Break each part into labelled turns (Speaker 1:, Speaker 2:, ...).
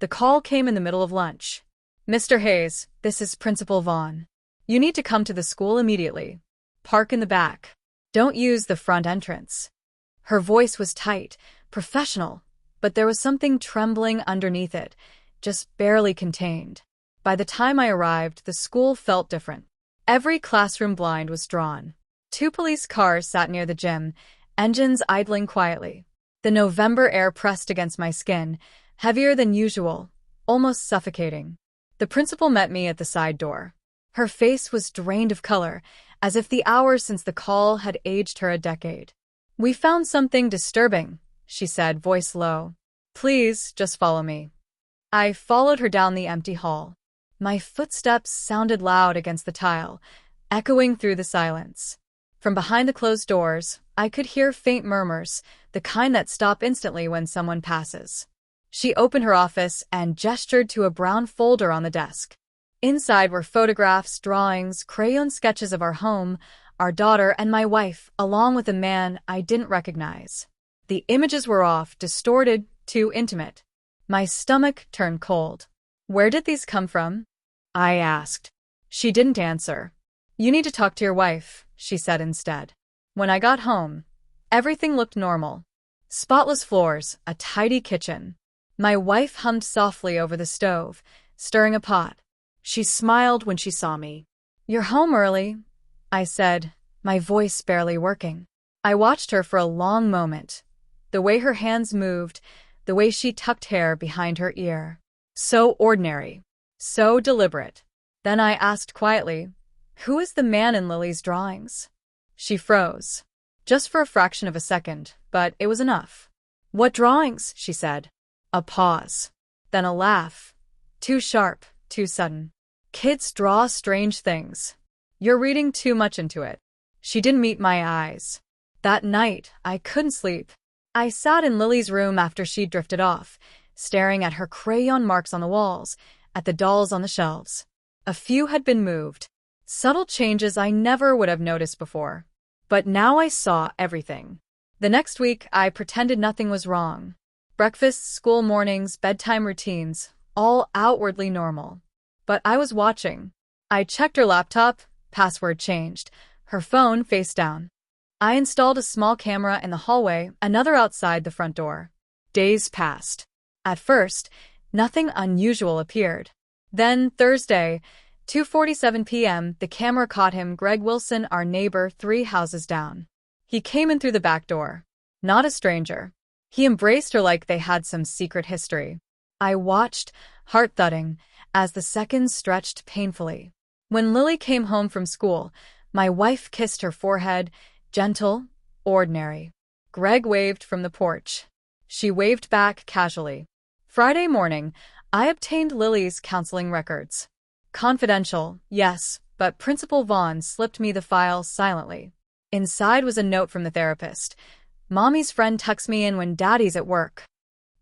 Speaker 1: The call came in the middle of lunch. "Mr. Hayes, this is Principal Vaughn. You need to come to the school immediately. Park in the back. Don't use the front entrance." Her voice was tight, professional, but there was something trembling underneath it, just barely contained. By the time I arrived, the school felt different. Every classroom blind was drawn. 2 police cars sat near the gym, engines idling quietly. The November air pressed against my skin, heavier than usual, almost suffocating. The principal met me at the side door. Her face was drained of color, as if the hours since the call had aged her a decade. "We found something disturbing," she said, voice low. "Please, just follow me." I followed her down the empty hall. My footsteps sounded loud against the tile, echoing through the silence. From behind the closed doors, I could hear faint murmurs, the kind that stop instantly when someone passes. She opened her office and gestured to a brown folder on the desk. Inside were photographs, drawings, crayon sketches of our home, our daughter, and my wife, along with a man I didn't recognize. The images were off, distorted, too intimate. My stomach turned cold. "Where did these come from?" I asked. She didn't answer. "You need to talk to your wife," she said instead. When I got home, everything looked normal. Spotless floors, a tidy kitchen. My wife hummed softly over the stove, stirring a pot. She smiled when she saw me. "You're home early," I said, my voice barely working. I watched her for a long moment. The way her hands moved, the way she tucked hair behind her ear. So ordinary. So deliberate. Then I asked quietly, "Who is the man in Lily's drawings?" She froze. Just for a fraction of a second, but it was enough. "What drawings?" she said. A pause. Then a laugh. Too sharp, too sudden. "Kids draw strange things. You're reading too much into it." She didn't meet my eyes. That night, I couldn't sleep. I sat in Lily's room after she drifted off, staring at her crayon marks on the walls, at the dolls on the shelves. A few had been moved. Subtle changes I never would have noticed before. But now I saw everything. The next week, I pretended nothing was wrong. Breakfasts, school mornings, bedtime routines, all outwardly normal. But I was watching. I checked her laptop, password changed, her phone face down. I installed a small camera in the hallway, another outside the front door. Days passed. At first, nothing unusual appeared. Then, Thursday, 2:47 p.m., the camera caught him, Greg Wilson, our neighbor 3 houses down. He came in through the back door. Not a stranger. He embraced her like they had some secret history. I watched, heart thudding, as the seconds stretched painfully. When Lily came home from school, my wife kissed her forehead, gentle, ordinary. Greg waved from the porch. She waved back casually. Friday morning, I obtained Lily's counseling records. Confidential, yes, but Principal Vaughn slipped me the file silently. Inside was a note from the therapist. "Mommy's friend tucks me in when Daddy's at work."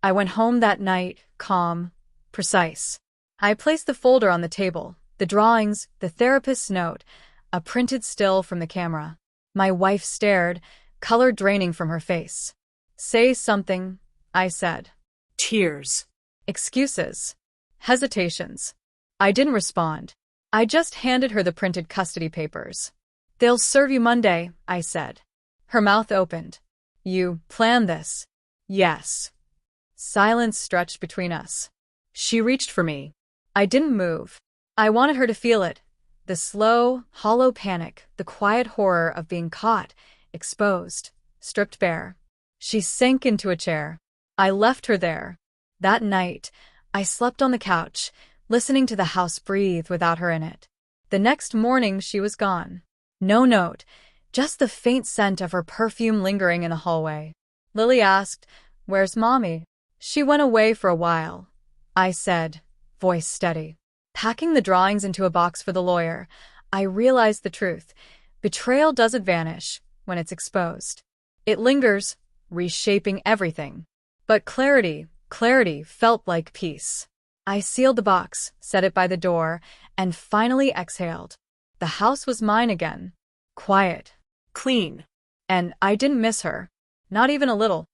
Speaker 1: I went home that night, calm, precise. I placed the folder on the table, the drawings, the therapist's note, a printed still from the camera. My wife stared, color draining from her face. "Say something," I said.
Speaker 2: Tears.
Speaker 1: Excuses. Hesitations. I didn't respond. I just handed her the printed custody papers. "They'll serve you Monday," I said. Her mouth opened. "You planned this?" "Yes." Silence stretched between us. She reached for me. I didn't move. I wanted her to feel it. The slow, hollow panic, the quiet horror of being caught, exposed, stripped bare. She sank into a chair. I left her there. That night, I slept on the couch, listening to the house breathe without her in it. The next morning, she was gone. No note, just the faint scent of her perfume lingering in the hallway. Lily asked, "Where's Mommy?" "She went away for a while," I said, voice steady. Packing the drawings into a box for the lawyer, I realized the truth. Betrayal doesn't vanish when it's exposed. It lingers, reshaping everything. But clarity felt like peace. I sealed the box, set it by the door, and finally exhaled. The house was mine again. Quiet.
Speaker 2: Clean.
Speaker 1: And I didn't miss her. Not even a little.